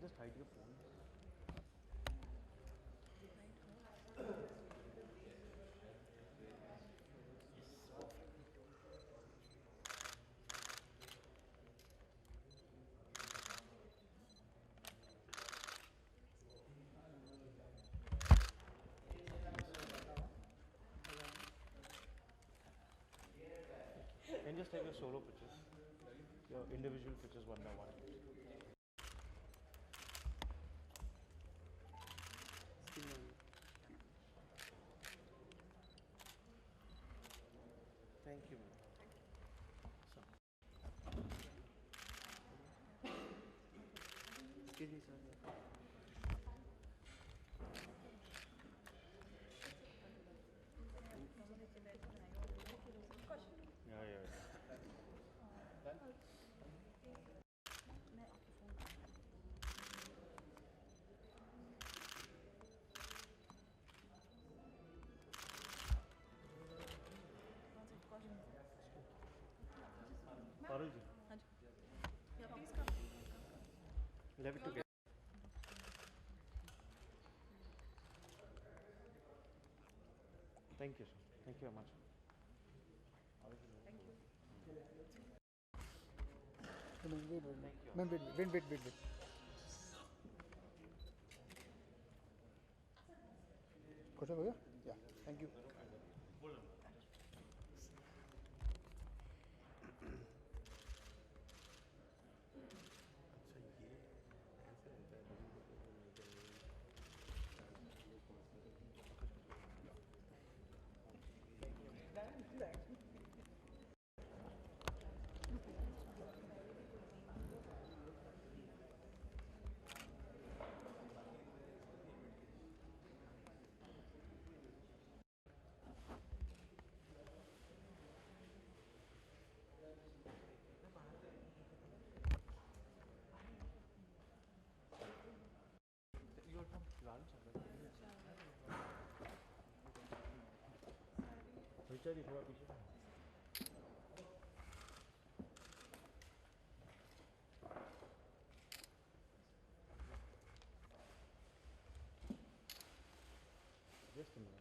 Just hide your phone. And just take your solo pictures, your individual pictures one by one. Thank you, ma'am. Excuse me, sir. Yeah, yeah. Parul ji. Yeah, please come. We'll have it together. Thank you, sir. Thank you very much. Thank you. Wait. Question over here? Yeah, thank you. विचारी थोड़ा पीछे just a minute.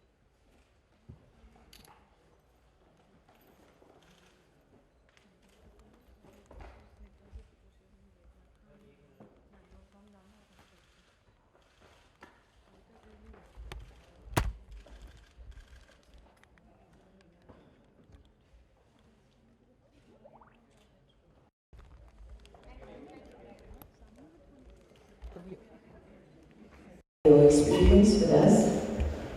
Your experience with us,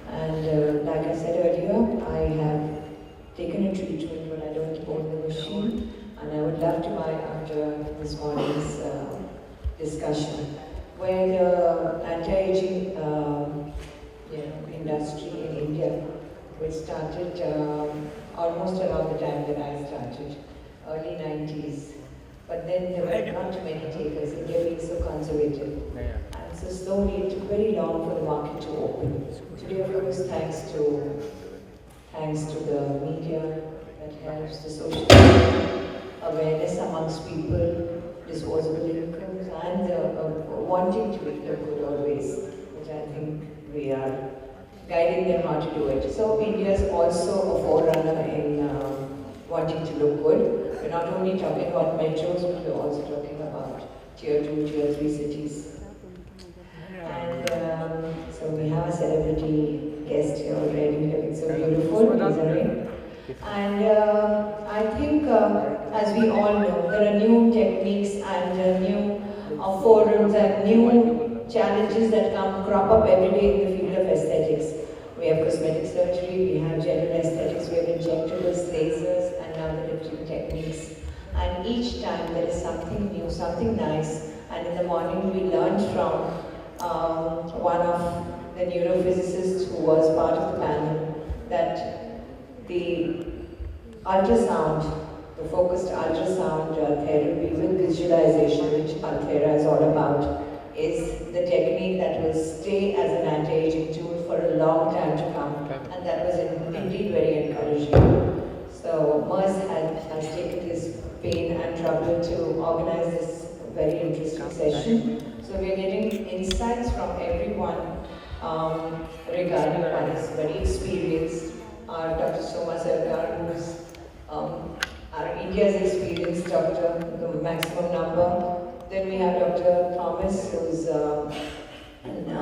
and like I said earlier, I have taken a treatment but I don't own the machine, and I would love to buy after this morning's discussion, where the anti-aging industry in India, which started almost around the time that I started, early 90s, but then there were not too many takers, India being so conservative. And so slowly it took very long for the market to open. Today, of course, thanks to the media that helps, the social awareness amongst people, disposable incomes, and wanting to look good always, which I think we are guiding them how to do it. So India is also a forerunner in wanting to look good. We're not only talking about metros, but we're also talking about tier 2, tier 3 cities. And so we have a celebrity guest here already, looking so beautiful, Desiree. And I think, as we all know, there are new techniques and new forums and new challenges that crop up every day in the field of aesthetics. We have cosmetic surgery, we have general aesthetics, we have injectables, lasers, and now the lifting techniques. And each time there is something new, something nice. And in the morning we learned from one of the neurophysicists who was part of the panel that the ultrasound, the focused ultrasound therapy with visualization, which Ulthera is all about, is the technique that will stay as an anti-aging tool for a long time to come, and that was indeed very encouraging. So Mers has taken this pain and trouble to organize this very interesting session. So we are getting insights from everyone regarding one is very experienced, Dr. Soma Sarkar, who's our India's experienced doctor, the maximum number. Then we have Dr. Thomas, who's an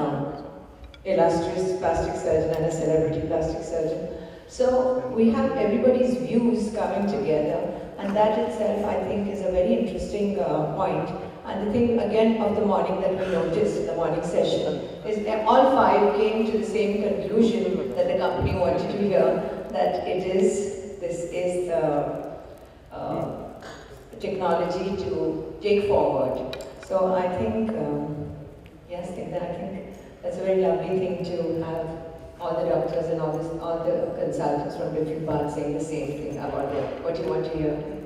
illustrious plastic surgeon and a celebrity plastic surgeon. So we have everybody's views coming together, and that itself, I think, is a very interesting point. And the thing, again, of the morning that we noticed in the morning session is that all five came to the same conclusion that the company wanted to hear, that this is the technology to take forward. So I think, yes, I think that's a very lovely thing to have all the doctors and all the consultants from different parts saying the same thing about what you want to hear.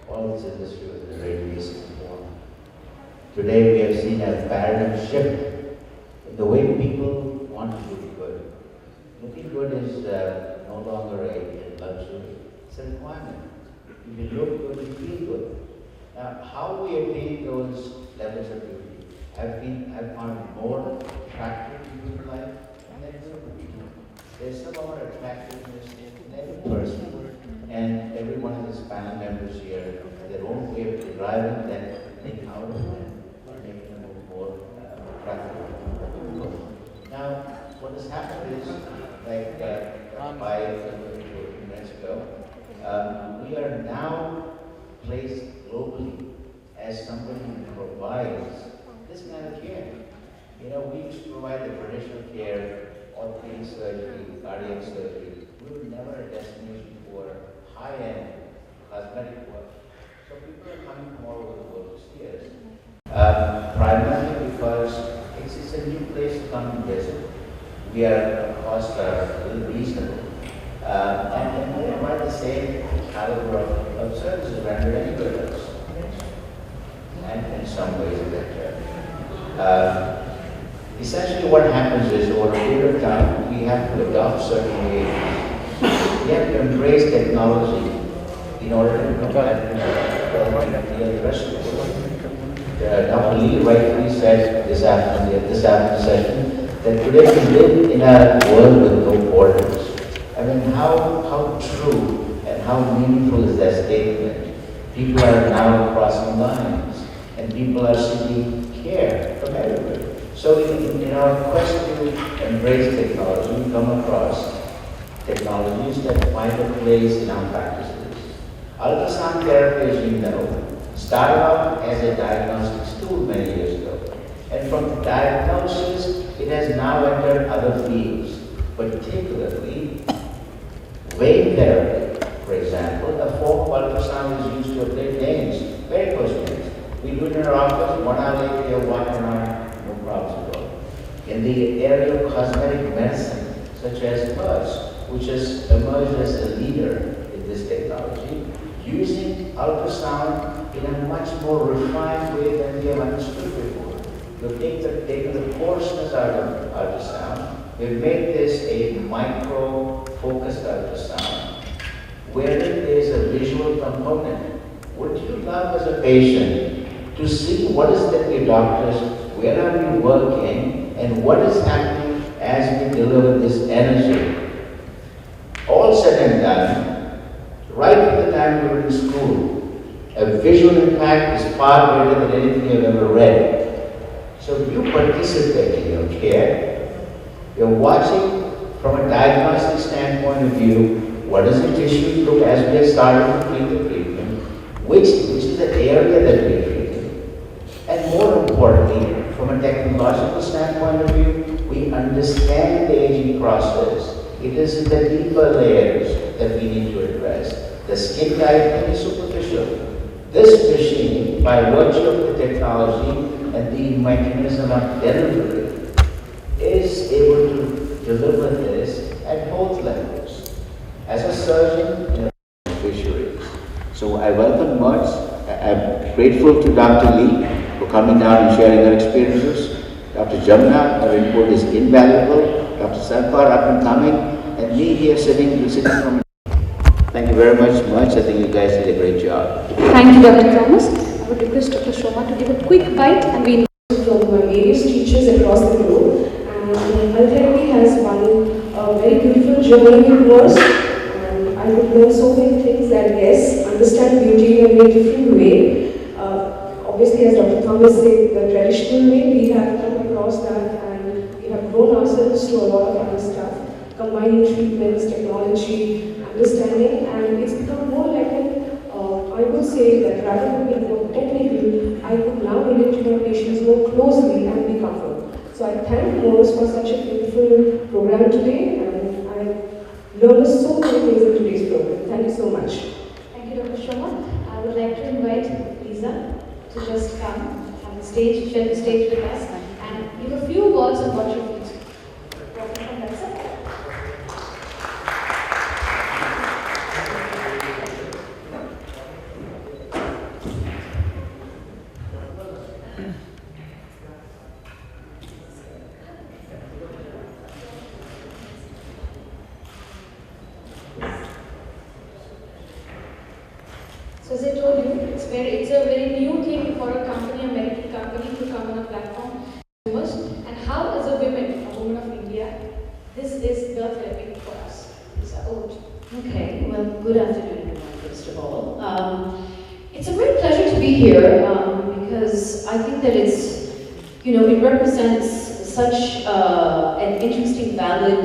All this industry was in a very recent form. Today we have seen a paradigm shift in the way people want to look good. Looking good is no longer a luxury, it's a requirement. You can look good and feel good. Now, how we attain those levels of beauty, I've found more attractive in human life than ever before. There's some more attractiveness in every person. And every one of the panel members here has their own way of deriving that thing out of them and making them more practical. like a few minutes ago, we are now placed globally as somebody who provides this kind of care. You know, we used to provide the traditional care, orthopedic surgery, cardiac surgery. We were never a destination for high-end cosmetic work. So people are coming from all over the world to see us. Primarily because it's a new place to come and visit. We are, costs are a little reasonable. And we provide the same caliber of services rendered anywhere else. And in some ways better. Essentially what happens is over a period of time, we have to adopt certain behaviors. We have to embrace technology in order to compete with the rest of the world. Dr. Lee rightly said this afternoon session that today we live in a world with no borders. I mean, how true and how meaningful is that statement? People are now crossing lines and people are seeking care from everywhere. So in our quest to embrace technology, we come across technologies that find a place in our practices. Ultrasound therapy, as you know, started off as a diagnostic tool many years ago. And from diagnosis, it has now entered other fields, particularly vein therapy. For example, a form of ultrasound is used to ablate veins, varicose veins. We do it in our office, 1 hour later, you're walking around, no problems at all. In the area of cosmetic medicine, such as MERS, which has emerged as a leader in this technology, using ultrasound in a much more refined way than we have understood before. We've taken the coarseness out of ultrasound. We've made this a micro-focused ultrasound, wherein there is a visual component. Would you love as a patient to see what is that your doctors, where are we working, and what is happening as we deliver this energy? All said and done, right from the time we were in school, a visual impact is far greater than anything you've ever read. So if you participate in your care, you're watching from a diagnostic standpoint of view, what does the tissue look as we have started to treat the treatment, which is the area that we're treating. And more importantly, from a technological standpoint of view, we understand the aging process. It is in the deeper layers that we need to address. The skin type is superficial. This machine, by virtue of the technology and the mechanism of delivery, is able to deliver this at both levels. As a surgeon and a beneficiary. So I welcome much. I'm grateful to Dr. Lee for coming down and sharing her experiences. Dr. Jamna, her input is invaluable. Dr. Sarkar, up and coming, and me here sitting from. Thank you very much. I think you guys did a great job. Thank you, Dr. Thomas. I would request Dr. Soma to give a quick bite and we from my various teachers across the globe. And Ultherapy has won a very beautiful journey with us. And I could learn so many things that, yes, understand beauty in a very different way. Obviously, as Dr. Thomas said, the traditional way, we have come across that and we have grown ourselves to a lot of other stuff, combining treatments, technology, understanding, and it's become more like I would say that rather than being more technical, I could now relate to my patients more closely and be comfortable. So I thank Morris for such a beautiful program today, and I learned so many things in today's program. Thank you so much. Thank you, Dr. Soma. I would like to invite Lisa to just come on the stage, share the stage with us, and give a few words on what you feel. Welcome from that side. So as I told you, it's a very new thing for a company, a medical company, to come on a platform. And how, as a woman of India, this is the therapy for us. Lisa, over to you. Okay, well, good afternoon, everyone, first of all. It's a great pleasure to be here because I think that it's, it represents such an interesting, valid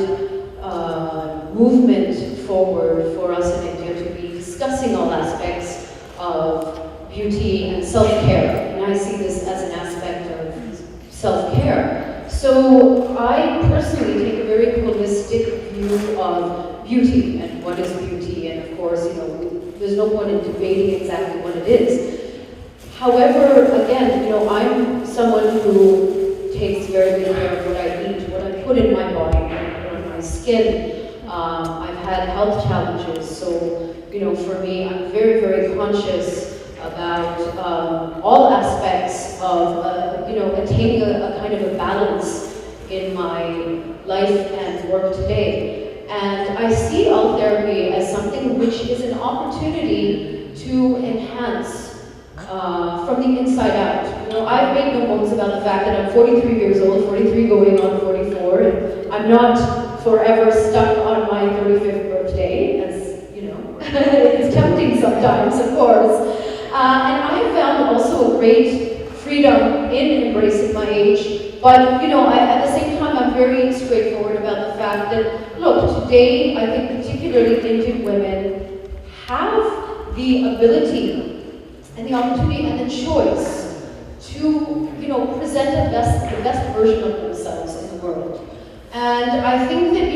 movement forward for us in India to be discussing all aspects of beauty and self-care. And I see this as an aspect of self-care. So I personally take a very holistic view of beauty and what is beauty, and of course, there's no point in debating exactly what it is. However, again, I'm someone who takes very good care of what I eat, what I put in my body, what I put on my skin. I've had health challenges, so for me, I'm very, very conscious about all aspects of attaining a kind of a balance in my life and work today. And I see alt therapy as something which is an opportunity to enhance from the inside out. I've made no bones about the fact that I'm 43 years old, 43 going on 44, and I'm not forever stuck on my 35th birthday, as it's tempting sometimes, of course. And I have found also a great freedom in embracing my age, but at the same time, I'm very straightforward about the fact that, look, today, I think particularly Indian women have the ability and the opportunity and the choice to, present the best version of themselves in the world. And I think that,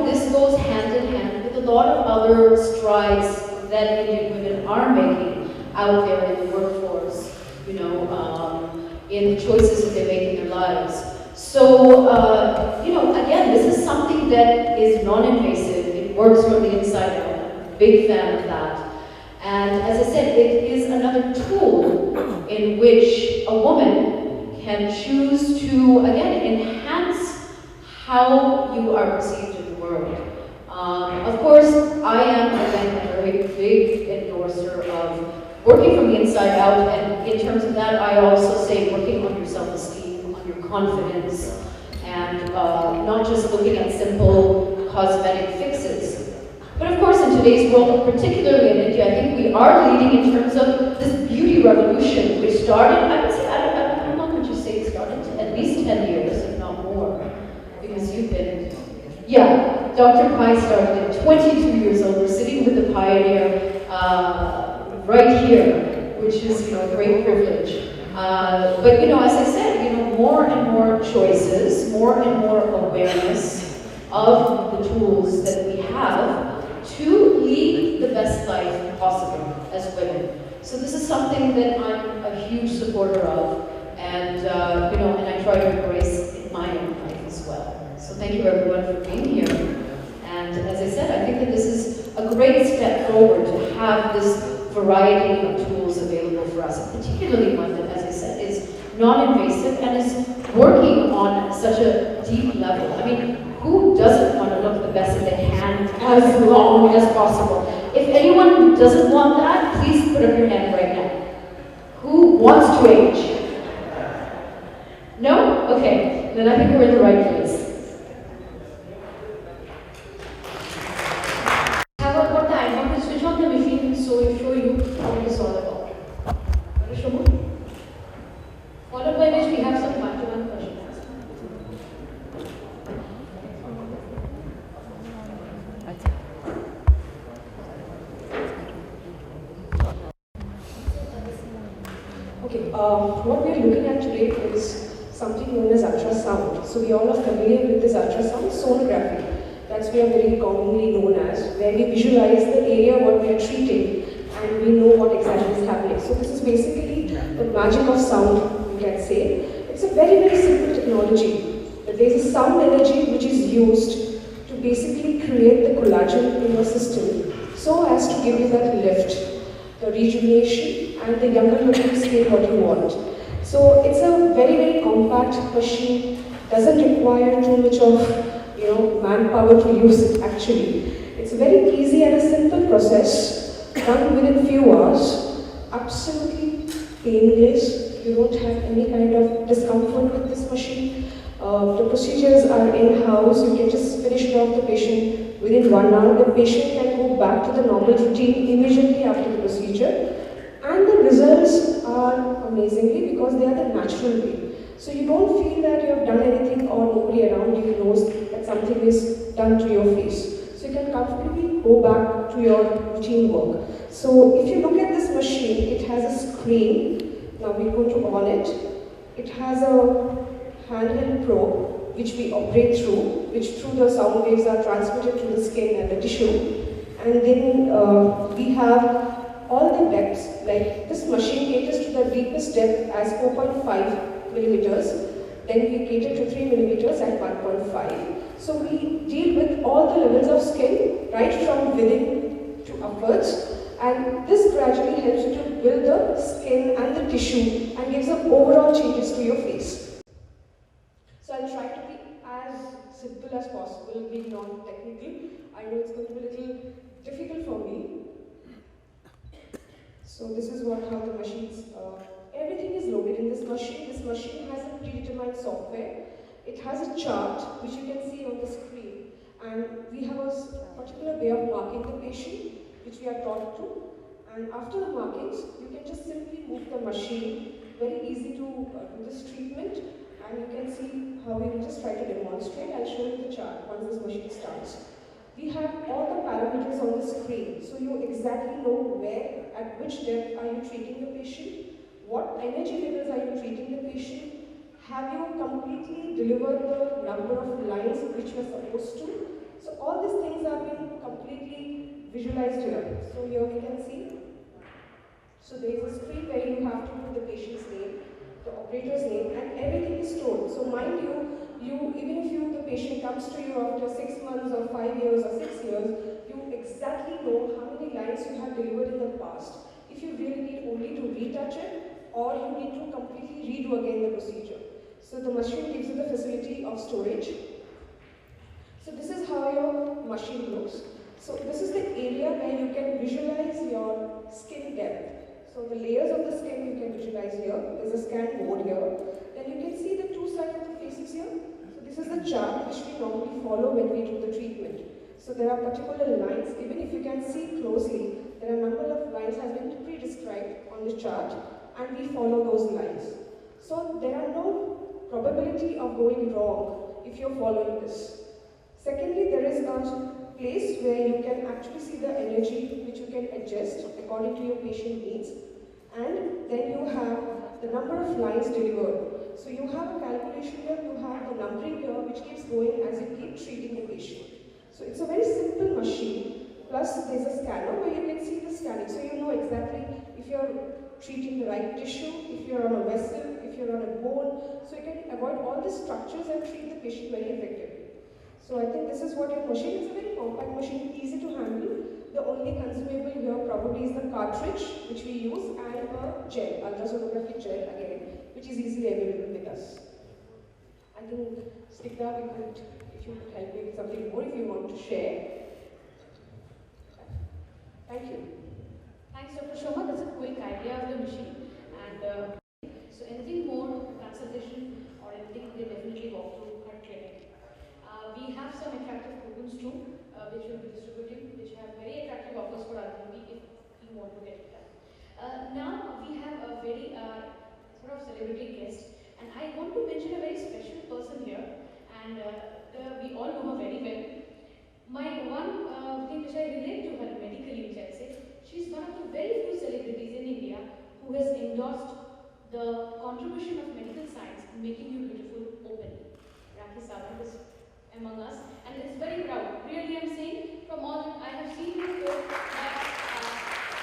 this goes hand in hand with a lot of other strides that Indian women are making out there in the workforce, in the choices that they make in their lives. So, again, this is something that is non-invasive. It works from the inside out. I'm a big fan of that. And as I said, it is another tool in which a woman can choose to, again, enhance how you are perceived in the world. Of course, I am, again, a very big endorser of working from the inside out, and in terms of that, I also say working on your self-esteem, on your confidence, and not just looking at simple cosmetic fixes. But of course, in today's world, particularly in India, I think we are leading in terms of this beauty revolution, which started, I would say, how long would you say it started? At least 10 years, if not more, because you've been, yeah, Dr. Pai started at 22 years old. We're sitting with the pioneer right here, which is, a great privilege. But, as I said, more and more choices, more and more awareness of the tools that we have to lead the best life possible as women. So this is something that I'm a huge supporter of, and, and I try to embrace in my own life as well. So thank you everyone for being here. And as I said, I think that this is a great step forward to have this variety of tools available for us, and particularly one that, as I said, is non-invasive and is working on such a deep level. I mean, who doesn't want to look the best that they can as long as possible? If anyone doesn't want that, please put up your hand right now. Who wants to age? No? Okay, then I think we're in the right place. Have a good time. I'm going to switch on the machine so I show you what it is all about. Soma? Followed by which we have some one-to-one questions. Okay, what we are looking at today is something known as ultrasound. So we all are familiar with this ultrasound, sonography. That's what we are very commonly known as, where we visualize the area what we are treating and we know what exactly is happening. So this is basically the magic of sound, you can say. It's a very, very simple technology. There is a sound energy which is used to basically create the collagen in your system so as to give you that lift, the rejuvenation and the younger looking skin what you want. So it's a very, very compact machine, doesn't require too much of manpower to use it actually. It's a very easy and a simple process, done within few hours, absolutely painless. You don't have any kind of discomfort with this machine. The procedures are in-house. You can just finish it off the patient within 1 hour. The patient can go back to the normal routine immediately after the procedure. And the results are amazingly because they are the natural way. So you don't feel that you have done anything or nobody around you knows that something is done to your face. So you can comfortably go back to your routine work. So if you look at this machine, it has a screen. Now we're going to on it. It has a handheld probe which we operate through, which through the sound waves are transmitted to the skin and the tissue. And then we have all the depths, like this machine caters to the deepest depth as 4.5 millimeters. Then we cater to 3 millimeters at 1.5. So we deal with all the levels of skin, right from within to upwards. And this gradually helps you to build the skin and the tissue and gives the overall changes to your face. So I'll try to be as simple as possible, being non-technical. I know it's going to be a little difficult for me. So this is how the machines, everything is loaded in this machine. This machine has a predetermined software. It has a chart which you can see on the screen. And we have a particular way of marking the patient, which we are taught to. And after the markings, you can just simply move the machine. Very easy to do this treatment. And you can see how we will just try to demonstrate. I'll show you the chart once this machine starts. We have all the parameters on the screen, so you exactly know where, at which depth are you treating the patient, what energy levels are you treating the patient, have you completely delivered the number of lines which you are supposed to. So all these things are being completely visualized here. So here we can see. So there is a screen where you have to put the patient's name, the operator's name, and everything is stored. So mind you, even if the patient comes to you after 6 months or 5 years or 6 years, you exactly know how many lines you have delivered in the past. If you really need only to retouch it, or you need to completely redo again the procedure. So the machine gives you the facility of storage. So this is how your machine looks. So this is the area where you can visualize your skin depth. So the layers of the skin you can visualize here. There's a scan mode here. Then you can see the two sides of the faces here. So this is the chart which we normally follow when we do the treatment. So there are particular lines. Even if you can see closely, there are a number of lines has been pre-described on the chart, and we follow those lines. So there are no probability of going wrong if you're following this. Secondly, there is a place where you can actually see the energy which you can adjust according to your patient needs. And then you have the number of lines delivered. So you have a calculation here, you have the numbering here which keeps going as you keep treating the patient. So it's a very simple machine. Plus there's a scanner where you can see the scanning. So you know exactly if you're treating the right tissue, if you're on a vessel, if you're on a bone. So you can avoid all these structures and treat the patient very effectively. So I think this is what your machine is, a very compact machine, easy to handle. The only consumable here probably is the cartridge which we use, and a gel, ultrasonography gel again, which is easily available with us. I think Stikda, if you could help me with something more if you want to share. Thank you. Thanks, Dr. Soma. That's a quick idea of the machine. And so anything more, consultation or anything, they definitely walk through our clinic. We have some attractive coupons too, which we'll be distributing, which have very attractive offers for our therapy if you want to get it done. Now we have a very sort of celebrity guest, and I want to mention a very special person here, and we all know her very well. My one thing which I relate to her medically, which I say, she's one of the very few celebrities in India who has endorsed the contribution of medical science in making you beautiful openly. Raakhi Sawant is among us, and it's very proud. Really, I'm saying, from all that I have seen before, that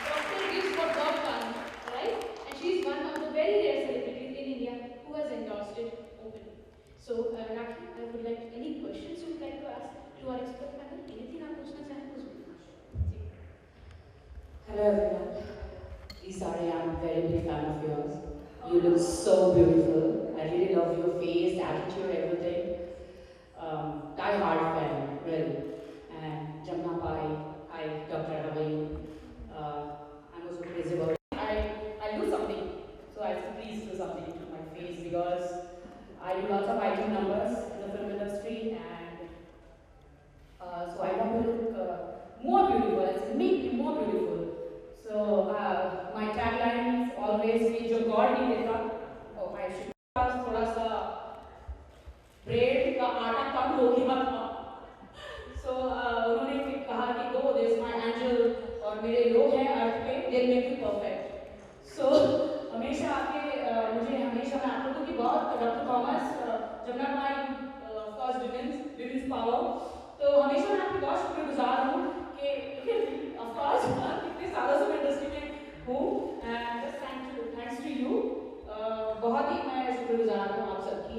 doctor gives what God can't, right? And she's one of the very rare celebrities in India who has endorsed it openly. So, Raakhi, I would like any questions you would like to ask to our expert panel. Anything आप पूछना चाहें कुछ भी? Hello everyone. Isari, I'm a very big fan of yours. You look so beautiful. I really love your face, attitude, everything. Die hard fan, really. And Jamna Pai, hi Dr. Adda, how are you? I'm also crazy about it. I'll do something. So I said, please do something to my face because I do lots of item numbers in the film industry, and so I want to look more beautiful. I said, make me more beautiful. So my tagline is always be जो God नहीं देता. Oh, I should थोड़ा सा bread का आटा कम हो गया था. So उन्होंने कहा कि go, there's और मेरे लोग हैं अर्थ पे, they'll make you perfect. So हमेशा आके मुझे हमेशा मैं आप लोगों की बहुत डॉक्टर थॉमस जमुना भाई ऑफ कोर्स विमेंस पावर, तो हमेशा मैं आपकी बहुत शुक्रगुजार हूँ कि ऑफ कोर्स कितने सालों से मैं इंडस्ट्री में हूँ, and just thanks to you, बहुत ही मैं शुक्रगुजार हूँ आप सबकी.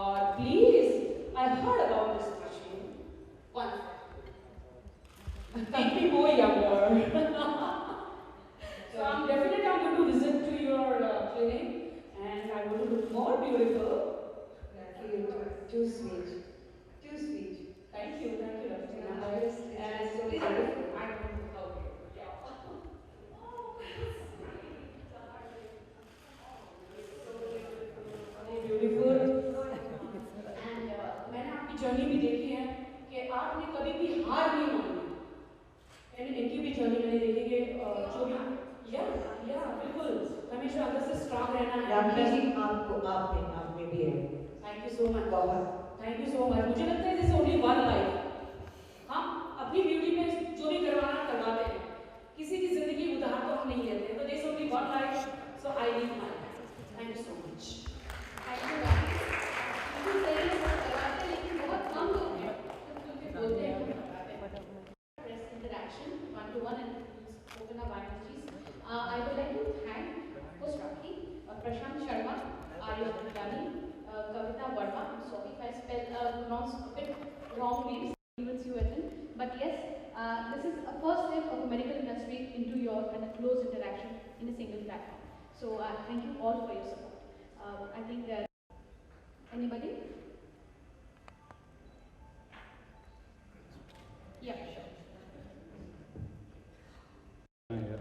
और please I heard about this machine once. Make me more younger. So I'm going to visit to your clinic, and I want to look more beautiful. Too sweet. Too sweet. Thank you, Dr. Tina. And So please, I beautiful. And मैंने आपकी journey भी देखी है कि आपने कभी भी हार नहीं मानी. एंड इनकी भी जर्नी मैंने देखी कि जो भी या बिल्कुल हमेशा अंदर से स्ट्रांग रहना है. राखी जी आप में भी है. Thank you so much. बहुत. Thank you so much. मुझे लगता है दिस ओनली वन लाइफ. हम अपनी ब्यूटी में जो भी करवाना करवाते हैं, किसी की जिंदगी उधार तो हम नहीं लेते. तो this only one life, so I leave my life. Thank you so much. Thank you. बिल्कुल सही है, सब करवाते हैं लेकिन बहुत कम लोग हैं जो खुल के बोलते हैं कि करवाते हैं. Press interaction, one-to-one, and open up IMGs. I would like to thank host Raakhi, Prashant Sharma, Arya Adani, Kavita Verma. I'm sorry if I pronounce a bit wrongly. Events you attend, but yes, this is a first step of the medical industry into your and a close interaction in a single platform. So thank you all for your support. I think anybody? Yeah, sure.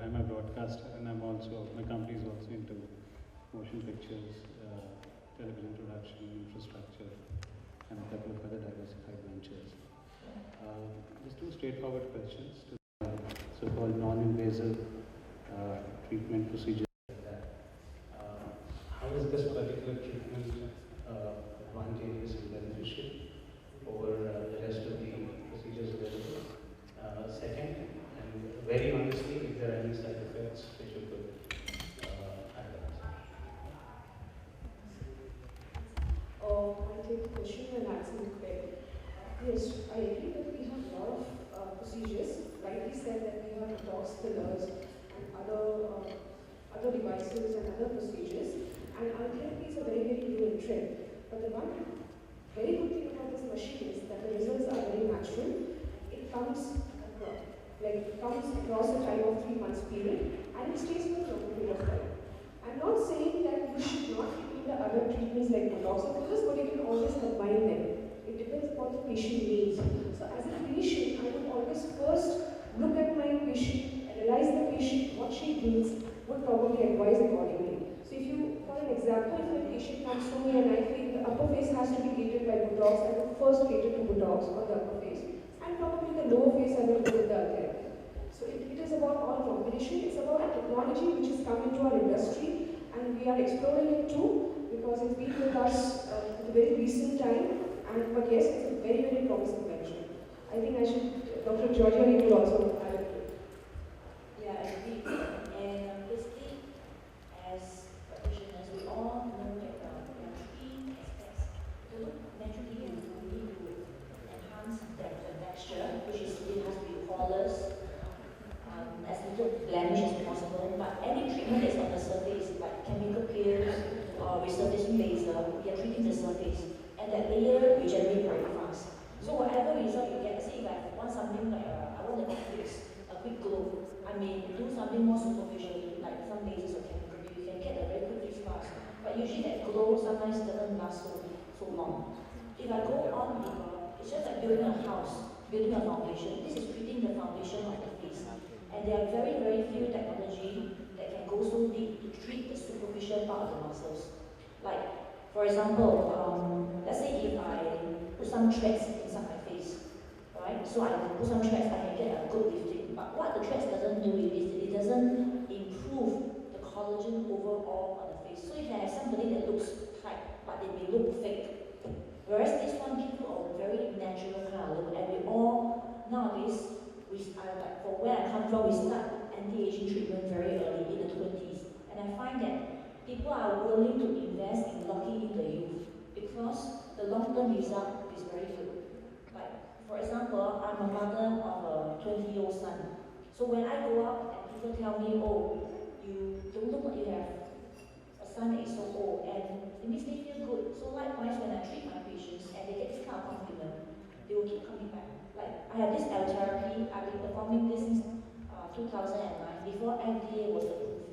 I'm a broadcaster, and my company is also into motion pictures, television production, infrastructure, and a couple of other diversified ventures. Just two straightforward questions to so-called non-invasive treatment procedure. How is this particular treatment advantageous and beneficial over the rest of the procedures available? Second, and very honestly, if there are any side effects which you could highlight. I'll take the question and answer it quick. Yes, I agree that we have a lot of procedures. Rightly said that we have botox, fillers, and other devices and other procedures. And Ultherapy is a very, very new entrant. But the one very good thing about this machine is that the results are very natural. It comes across a time of 3 months period, and it stays for a long period of time. I'm not saying that you should not repeat the other treatments like botox or fillers, but you can always combine them. It depends upon the patient needs. So as a clinician, I would always first look at my patient, analyze the patient, what she needs, would probably advise accordingly. So if you, for an example, if a patient comes to me and I feel the upper face has to be treated by botox, I would first cater to botox on the upper face, and probably the lower face I will go with the Ultherapy. So it is about all combination. It's about a technology which has come into our industry, and we are exploring it too, because it's been with us at a very recent time. But yes, it's a very, very promising venture. I think I should, Dr. Georgia, you will also add it. Yeah, I agree. And basically, as practitioners, we all know that there are three aspects to naturally and fully to enhance the texture, which is it has to be flawless, as little blemish as possible. But any treatment that's on the surface, like chemical peels or resurfacing laser, we are treating the surface. And that layer regenerates very fast. So whatever result you get, say if I want something like I want a quick fix, a quick glow, I may do something more superficially, like some lasers or chemical peel. You can get a very quick fix fast. But usually that glow sometimes doesn't last so long. If I go on deeper, it's just like building a house, building a foundation. This is treating the foundation of the face. And there are very, very few technology that can go so deep to treat the superficial part of the muscles. Like, for example, let's say if I put some threads inside my face, right? So I put some threads, I can get a good lifting. But what the threads doesn't do is it doesn't improve the collagen overall on the face. So if I have somebody that looks tight, but they may look fake, whereas this one gives you a very natural kind of look. And we all nowadays we like for where I come from, we start anti-aging treatment very early in the 20s. And I find that people are willing to invest in locking in the youth because the long-term result is very good. Like, for example, I'm a mother of a 20-year-old son. So when I go out and people tell me, oh, you don't look like you have a son that is so old, and it makes me feel good. So likewise, when I treat my patients and they get this kind of compliment, they will keep coming back. Like, I have this Ultherapy, I've been performing this since 2009, before FDA was approved.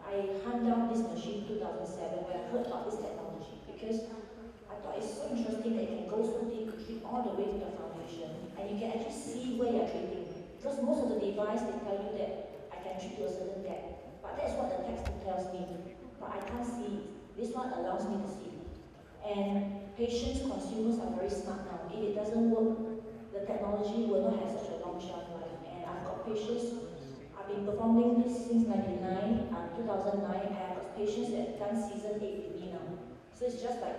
I hand down this machine in 2007 when I heard about this technology because I thought it's so interesting that it can go so deep, treat all the way to the foundation, and you can actually see where you're treating. Because most of the device, they tell you that I can treat to a certain depth. But that's what the textbook tells me. But I can't see it. This one allows me to see it. And patients, consumers are very smart now. If it doesn't work, the technology will not have such a long shelf life. And I've got patients, I've been performing this since 2009, and I've got patients that have done season 8 with me now. So it's just like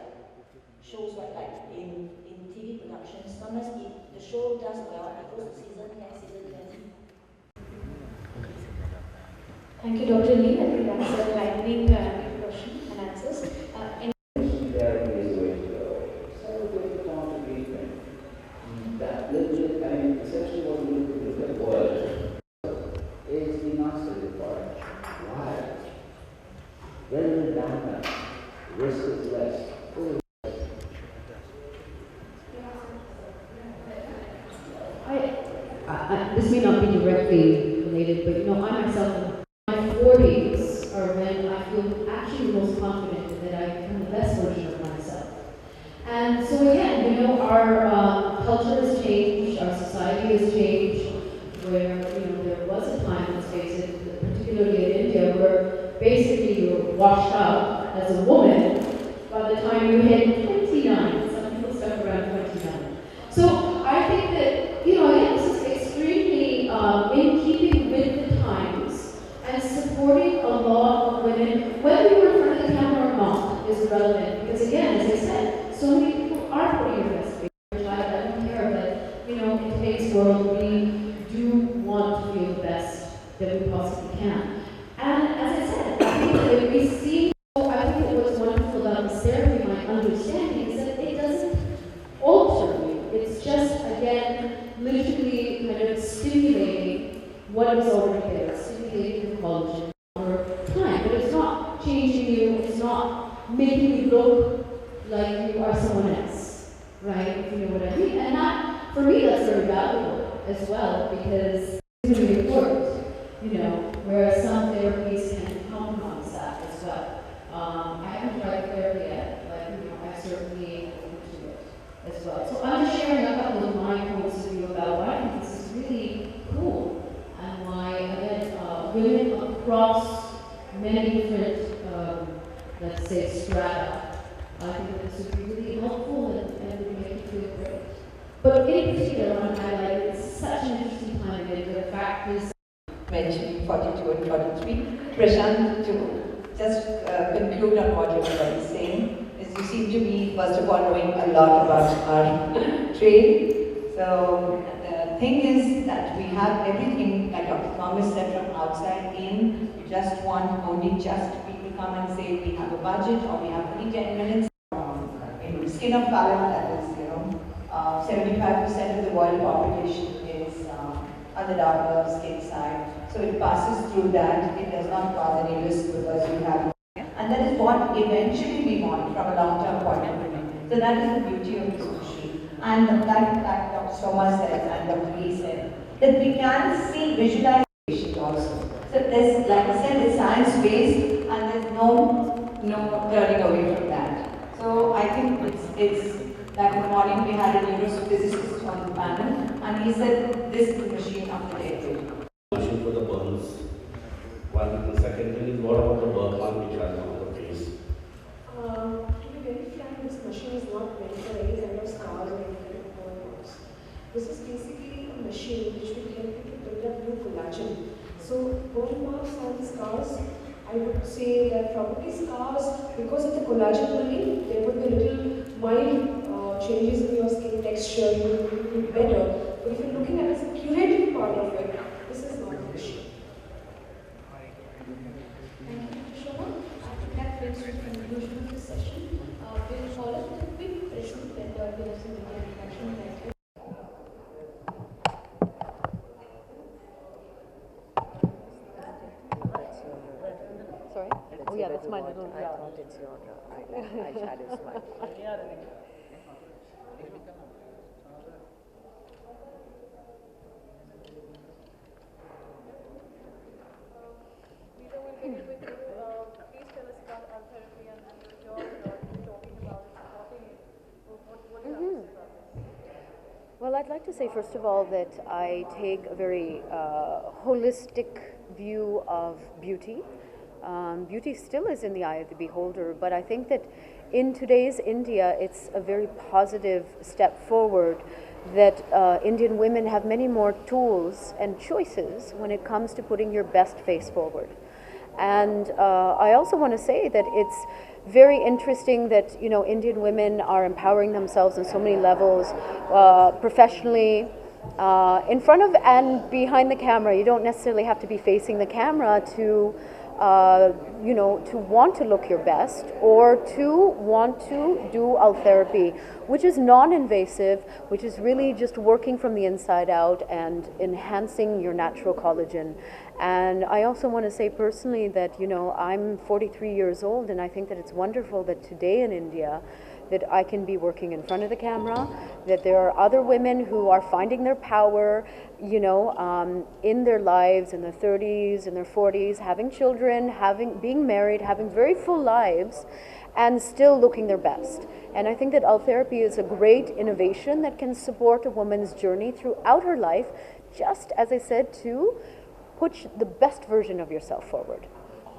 shows like in TV production. Sometimes if the show does well, it goes to season 10, season 20. Thank you, Dr. Lee. I think that's a lightning question and answers. There is a way to go. So with the counter treatment, that little bit, I mean, essentially what we look at the world is the non-steroidal product. Why? Very little damage. Risk is less. This may not be directly related, but you know, I myself, in my 40s are when I feel actually most confident that I become the best version of myself. And so again, you know, our culture has changed, our society has changed, where, you know, there was a time, let's face it, particularly in India, where basically you were washed out as a woman by the time you hit 29. Some people stuck around 29. So I think that, you know, again, this is extremely in keeping with the times and supporting a lot of women, whether you're in front of the camera or not, is relevant. Because again, as I said, so many people are putting their best face. I don't care that, you know, in today's world, we do want to feel the best that we possibly can. And as I said, I think that if we see, I think that what's wonderful about this therapy, my understanding, is that it doesn't alter you. It's just, again, literally kind of stimulating what is already there, stimulating the collagen over time. But it's not changing you, it's not making you look like you are someone else, right? If you know what I mean. And that, for me, that's very valuable as well, because it's really important, you know, whereas some therapies can compromise that as well. I haven't tried therapy yet, but, you know, I certainly look into it as well. So I'm just sharing a couple of my points of view about why I think this is really cool, and why, again, women across many different, let's say, strata, I think that this would be really helpful and would make you feel great. But in particular, I want to highlight it's such an interesting time of it, where the fact is mentioning 42 and 43. Prashant, to just conclude on what everybody is saying, is you seem to be, first of all, knowing a lot about our trade. So the thing is that we have everything, like Dr. Thomas said, from outside in. We just want only just people come and say we have a budget or we have only 10 minutes. In skin of color, that is, you know, 75% of the world population is on the darker skin side. So it passes through that. It does not cause any risk because you have, and that is what eventually we want from a long-term point of view. So that is the beauty of this machine. And like Dr. Soma said and Dr. Lee said, that we can see visualization also. So there's, like I said, it's science-based and there's no turning away from that. So I think it's like in the morning we had a neurophysicist on the panel and he said this is the machine of the decade. For the burns. One, the second thing is what about the birthmark which are on the face? To be very frank, this machine is not meant for any kind of scars or any kind of burns. This is basically a machine which will help you to build up new collagen. So burn marks and scars, I would say that probably scars, because of the collagen building, there would be a little mild changes in your skin texture, you would be better. But if you're looking at it as a curated part of it, this is not an issue. Thank you, Soma. I think that brings to the conclusion of this session. We'll follow with a quick present that we'll have some video introduction later. Sorry? Oh yeah, that's my little... I thought it's your eyeshadow smile. Lisa, we'll begin with you. Please tell us about Ultherapy and your job talking about it, supporting it. What do you have to say about this? Well, I'd like to say, first of all, that I take a very holistic view of beauty. Beauty still is in the eye of the beholder, but I think that in today's India, it's a very positive step forward that Indian women have many more tools and choices when it comes to putting your best face forward. And I also want to say that it's very interesting that, you know, Indian women are empowering themselves on so many levels, professionally, in front of and behind the camera. You don't necessarily have to be facing the camera to you know, to want to look your best or to want to do Ultherapy, which is non-invasive, which is really just working from the inside out and enhancing your natural collagen. And I also want to say personally that, you know, I'm 43 years old, and I think that it's wonderful that today in India that I can be working in front of the camera, that there are other women who are finding their power, you know, in their lives, in their 30s, in their 40s, having children, being married, having very full lives, and still looking their best. And I think that Ultherapy is a great innovation that can support a woman's journey throughout her life, just as I said, to put the best version of yourself forward.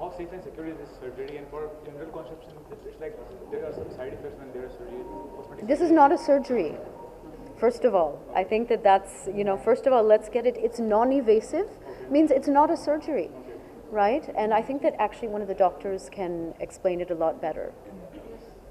How safe and secure is this surgery? And for general conception, it's like there are some side effects when there is surgery. Cosmetic This is not a surgery. First of all, I think that that's, you know, first of all, let's get it, it's non-evasive, means it's not a surgery, right? And I think that actually one of the doctors can explain it a lot better.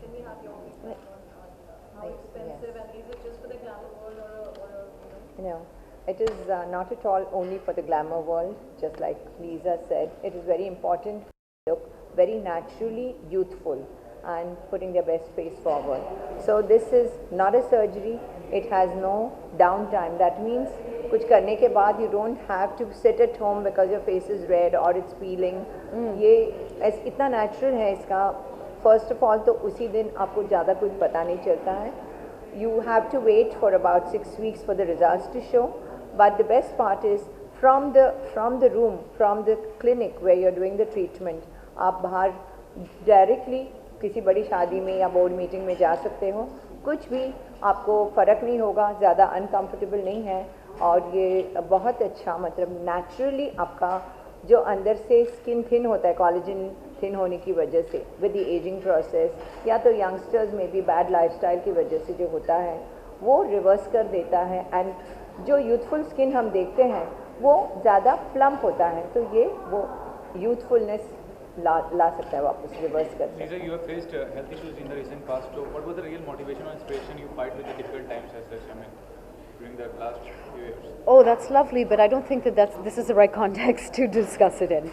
Can we have your feedback on how expensive and is it just for the glamour world or you know? No, it is not at all only for the glamour world. Just like Lisa said, it is very important to look very naturally youthful and putting their best face forward. So this is not a surgery. It has no downtime. That means कुछ करने के बाद you don't have to sit at home because your face is red or it's peeling. ये इतना natural है इसका. First of all, तो उसी दिन आपको ज़्यादा कुछ पता नहीं चलता है. You have to wait for about 6 weeks for the results to show. But the best part is from the room, from the clinic where you're doing the treatment, आप बाहर directly किसी बड़ी शादी में या बोर्ड मीटिंग में जा सकते हो. कुछ भी आपको फ़र्क नहीं होगा, ज़्यादा अनकम्फर्टेबल नहीं है और ये बहुत अच्छा मतलब नेचुरली आपका जो अंदर से स्किन थिन होता है कोलेजन थिन होने की वजह से विद द एजिंग प्रोसेस या तो यंगस्टर्स में भी बैड लाइफस्टाइल की वजह से जो होता है वो रिवर्स कर देता है. एंड जो यूथफुल स्किन हम देखते हैं वो ज़्यादा प्लम्प होता है, तो ये वो यूथफुलनेस ला सकता है वापस रिवर्स कर सकता है. Lisa, you have faced health issues in the recent past. So what was the real motivation or inspiration you fight with the difficult times as such? I mean, during the last few years. Oh, that's lovely, but I don't think that this is the right context to discuss it in.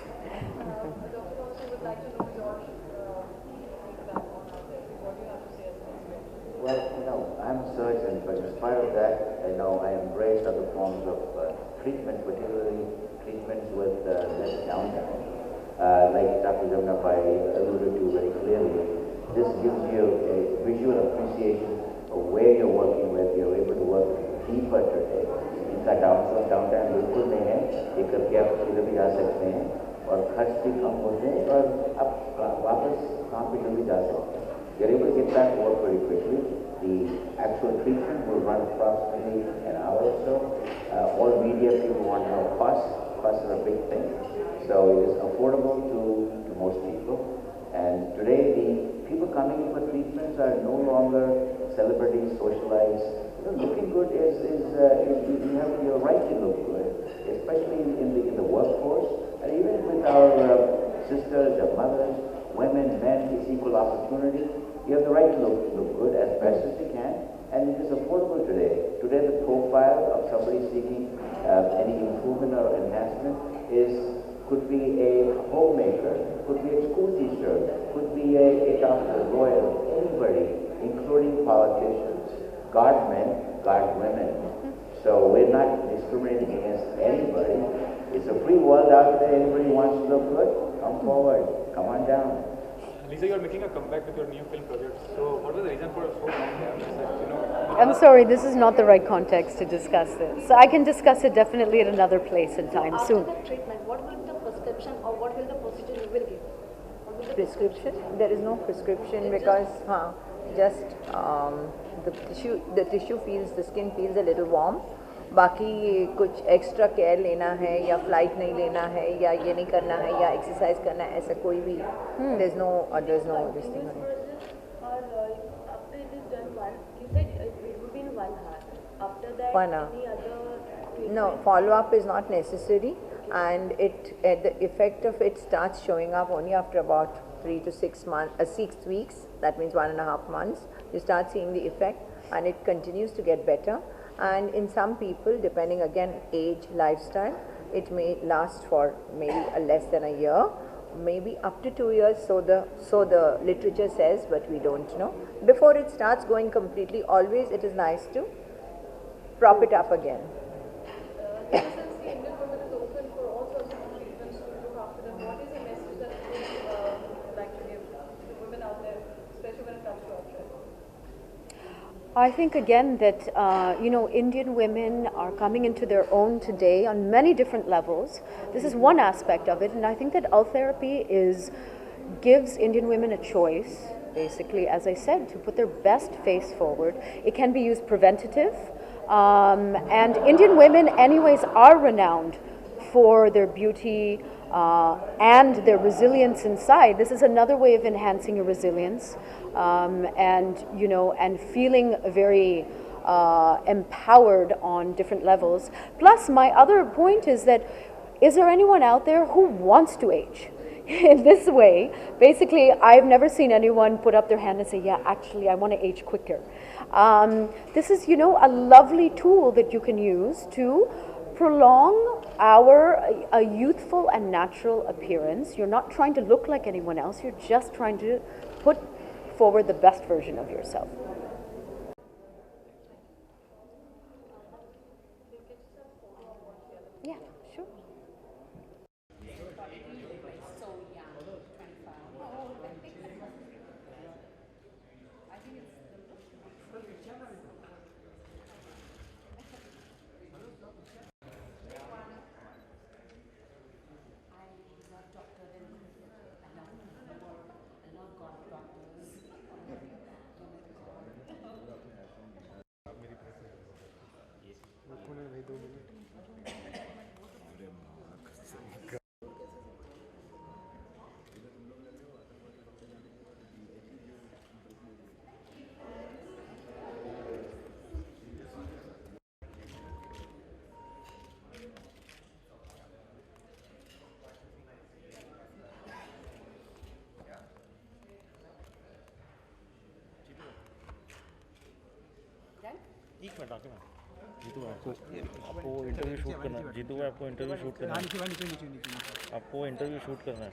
Well, you know, I'm a surgeon, but in spite of that, you know, I embrace other forms of treatment, particularly treatments with less downtime. Like Dr. Jamnapai alluded to very clearly, this gives you a visual appreciation of where you're working with. You're able to work deeper today. इनका downtime बिल्कुल नहीं है. ये करके आप किधर भी जा सकते हैं और खर्च भी कम होते हैं और आप वापस काम पे जल्दी जा सकते हैं. You're able to get back to work very quickly. The actual treatment will run approximately an hour or so. All media people want to know cost. Cost is a big thing. So it is affordable to most people. And today the people coming in for treatments are no longer celebrities, socialites. You know, looking good is you have your right to look good, especially in the workforce, and even with our sisters, our mothers, women, men. It's equal opportunity. You have the right to look good as best as you can, and it is affordable today. Today the profile of somebody seeking any improvement or enhancement could be a homemaker, could be a school teacher, could be a doctor, lawyer, anybody, including politicians, guard men, guard women. So we're not discriminating against anybody. It's a free world out there. Anybody who wants to look good, come forward, come on down. Lisa, you're making a comeback with your new film project. So what was the reason for so long gap? I'm sorry, this is not the right context to discuss this. So I can discuss it definitely at another place and time soon. After the treatment, what will the prescription or what will the procedure you will give? Prescription? There is no prescription because just the tissue feels, the skin feels a little warm. बाकी कुछ extra care लेना है या flight नहीं लेना है या ये नहीं करना है या एक्सरसाइज करना है ऐसा कोई भी there's no this thing on it. After it is done one, you said it will be in 1 hour. After that, 1 hour. any other treatment? No, follow-up is not necessary, and the effect of it starts showing up only after about 3 to 6 months, 6 weeks. That means 1.5 months. You start seeing the effect, and it continues to get better. And in some people, depending again age, lifestyle, it may last for maybe less than a year, maybe up to 2 years. So the literature says, but we don't know. Before it starts going completely, always it is nice to prop it up again. Since the Indian woman is open for all sorts of treatments to look after them, what is the message that you would like to give to women out there, especially when it comes to options? I think again that Indian women are coming into their own today on many different levels. This is one aspect of it, and I think that Ultherapy gives Indian women a choice, basically, as I said, to put their best face forward. It can be used preventative, and Indian women anyways are renowned for their beauty and their resilience inside. This is another way of enhancing your resilience, and feeling very empowered on different levels. Plus, my other point is that, is there anyone out there who wants to age? In this way, basically, I've never seen anyone put up their hand and say, yeah, actually, I want to age quicker. This is, a lovely tool that you can use to prolong a youthful and natural appearance. You're not trying to look like anyone else. You're just trying to put forward the best version of yourself. Yeah, sure. एक minute आके मैं जीतू आपको interview shoot करना है। जीतू भाई आपको interview shoot करना है। आपको इंटरव्यू शूट करना है।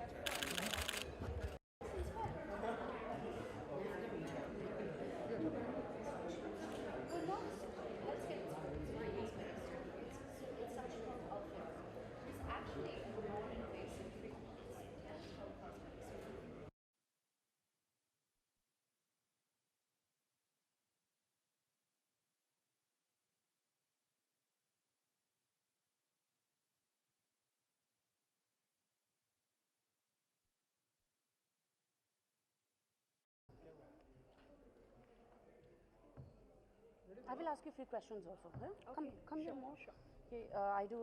I will ask you a few questions also. Huh? Okay, come here more. Sure. Okay, I do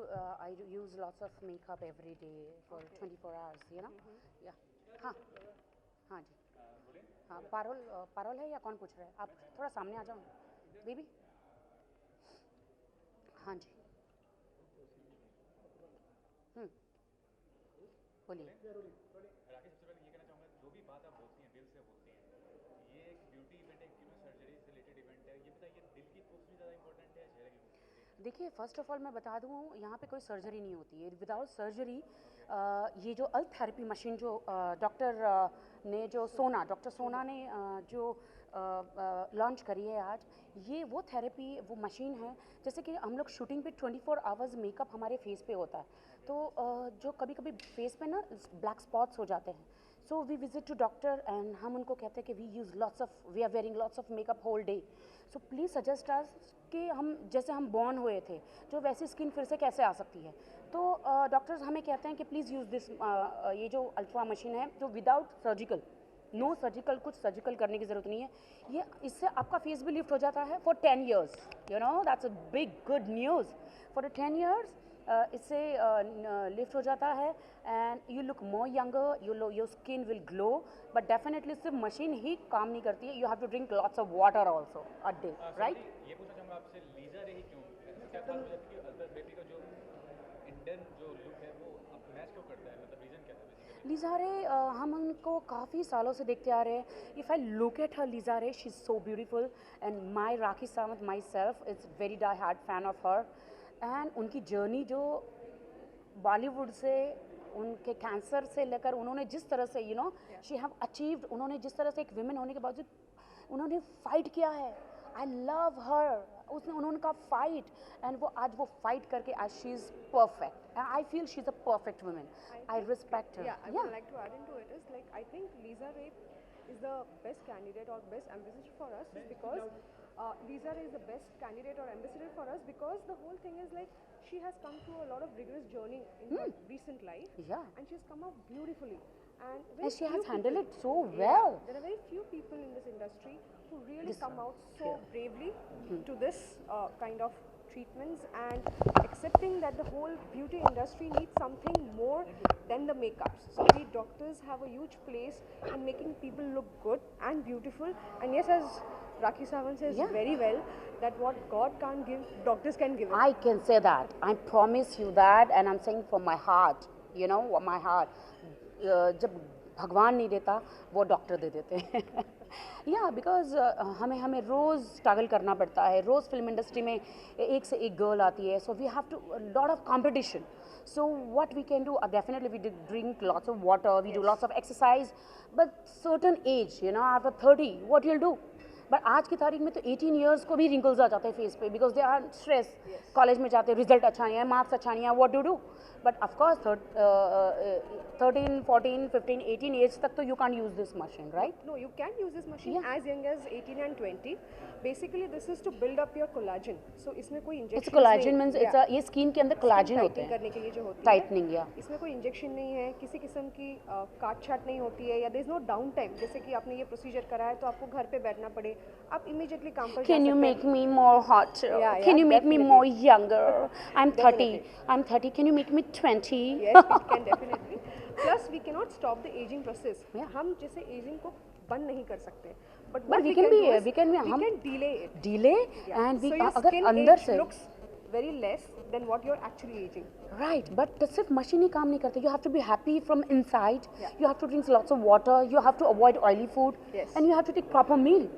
use lots of makeup every day for 24 hours. Yeah. हाँ जी. हाँ पारोल है या कौन पूछ रहा है? आप थोड़ा सामने आ जाओ बेबी. हाँ जी. बोलिए. राखी, सबसे पहले ये कहना चाहूँगा, जो भी बात आप बोलती हैं दिल से बोलती हैं, ये एक ब्यूटी इवेंट, एक सर्जरी से रिलेटेड इवेंट है, ये बताइए देखिए, फर्स्ट ऑफ ऑल मैं बता दूँ, यहाँ पे कोई सर्जरी नहीं होती है। विदाउट सर्जरी ये जो अल्थेरेपी मशीन जो डॉक्टर ने जो डॉक्टर सोना ने जो लॉन्च करी है आज, ये वो थेरेपी वो मशीन है। जैसे कि हम लोग शूटिंग पे 24 आवर्स मेकअप हमारे फेस पे होता है, तो जो कभी कभी फेस पे ना ब्लैक स्पॉट्स हो जाते हैं, so we visit to doctor and हम उनको कहते हैं कि we are wearing lots of makeup whole day, so please suggest us कि हम जैसे हम बॉर्न हुए थे, जो वैसी स्किन फिर से कैसे आ सकती है। तो डॉक्टर्स हमें कहते हैं कि प्लीज़ यूज़ दिस, ये जो अल्ट्रा मशीन है जो विदाउट सर्जिकल, नो सर्जिकल, कुछ सर्जिकल करने की ज़रूरत नहीं है, ये इससे आपका फेस भी लिफ्ट हो जाता है for 10 years, you know that's a big good news. For 10 years इससे लिफ्ट हो जाता है and you look more younger, your skin will glow, but definitely सिर्फ मशीन ही काम नहीं करती है, you have to drink lots of water also a day, right. ये पूछना चाहूँगा आपसे, लीजा रे ही क्यों, क्या खास वजह थी कि अल्थरएपी का जो इंडियन जो लुक है वो मैच क्यों करता है, मतलब रीज़न क्या था बेसिकली? लीजा रे हम उनको काफ़ी सालों से देखते आ रहे हैं। If I look at her Lisa Ray, she is so beautiful and my Rakhi Sawant myself is very die hard fan of her. And उनकी जर्नी जो बॉलीवुड से, उनके कैंसर से लेकर उन्होंने जिस तरह से you know she have achieved, उन्होंने जिस तरह से एक विमेन होने के बावजूद उन्होंने फाइट किया है, आई लव हर। उन्होंने कहा फाइट, एंड वो आज वो फाइट करके आज she is perfect and I feel she is a perfect woman, I respect her. I would like to add into it is like I think Lisa Ray is the best candidate or best ambassador for us because Lisa Ray is the best candidate or ambassador for us because the whole thing is like she has come through a lot of rigorous journey in her recent life, and she's come out beautifully, and she has handled it so well. There are very few people in this industry who really come out so bravely to this kind of treatments and accepting that the whole beauty industry needs something more than the makeups. So we doctors have a huge place in making people look good and beautiful. And yes, as Raakhi Sawant says very well, that what God can't give, doctors can give it. I can say that. I promise you that, and I'm saying from my heart, you know, my heart. जब भगवान नहीं देता, वो doctor दे देते हैं। या because हमें रोज़ struggle करना पड़ता है, रोज़ फिल्म इंडस्ट्री में एक से एक गर्ल आती है, so we have to lot of competition, so what we can do, definitely we drink lots of water, we do lots of exercise, but certain age, you know, after 30 what you'll do. But आज की तारीख में तो 18 years को भी wrinkles आ जाते हैं face पे, because they are stress, college में जाते हैं, रिजल्ट अच्छा नहीं है, मार्क्स अच्छा नहीं है, what do. But of course 13, 14, 15, 18 age तक तो you can use this machine, right? No, you can use this machine as young as 18 and 20. Basically, this is to build up your collagen. So इसमें कोई injection, it's collagen means it's ये skin के अंदर collagen होते हैं करने के लिए जो होती है टाइटनिंग, या इसमें कोई इंजेक्शन नहीं है, किसी किस्म की काट छाट नहीं होती है, या there is no down time. जैसे कि आपने ये प्रोसीजर करा है तो आपको घर पे बैठना पड़े, आप इमीडिएटली काम पर जा सकते हैं। Can you make me more hot? Can you make me more younger? I'm 30. Can you make me 20? Yes, we can definitely. Plus, we cannot stop the aging process. हम जैसे aging को बंद नहीं कर सकते, but what we can delay it. Delay and we so your अगर skin अंदर age से looks very less than what you're actually aging. Right, but सिर्फ मशीन ही काम नहीं करते. You have to be happy from inside. You have to drink lots of water. You have to avoid oily food. And you have to take proper meal.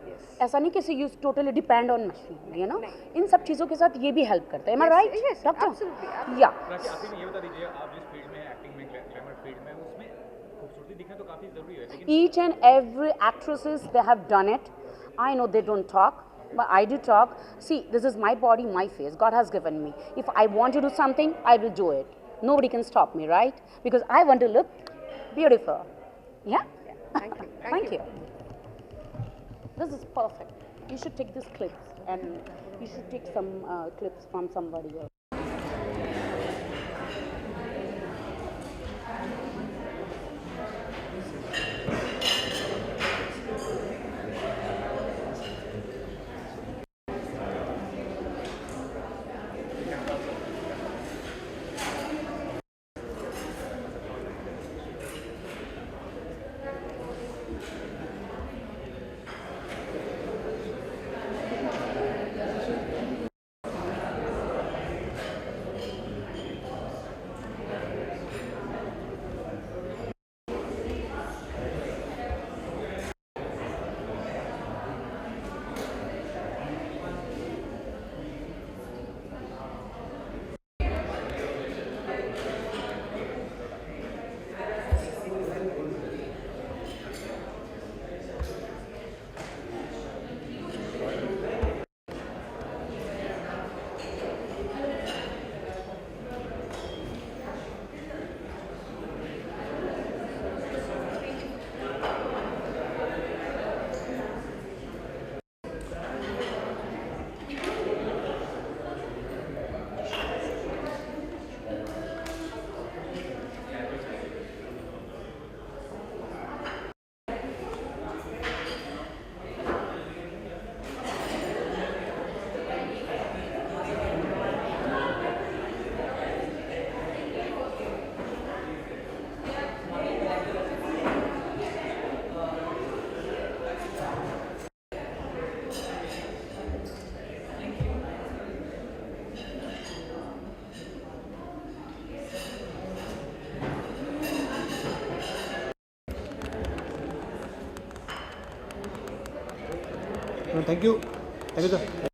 ऐसा नहीं कि you totally depend on machine, you know. इन सब चीज़ों के साथ ये भी help करते हैं. Am I right? Yes, Doctor? absolutely. Yeah. राखी, आखिर में ये बता दीजिए, आप जिस फील्ड में एक्टिंग में, ग्लैमर फील्ड में, उसमें खूबसूरती दिखना तो काफ़ी ज़रूरी है, लेकिन Each and every actresses, they have done it. I know they don't talk, but I do talk. See, this is my body, my face. God has given me. If I want to do something, I will do it. Nobody can stop me, right? Because I want to look beautiful. Yeah? Thank you. Thank you. This is perfect. You should take these clips and you should take some clips from somebody else. Thank you. Thank you, sir.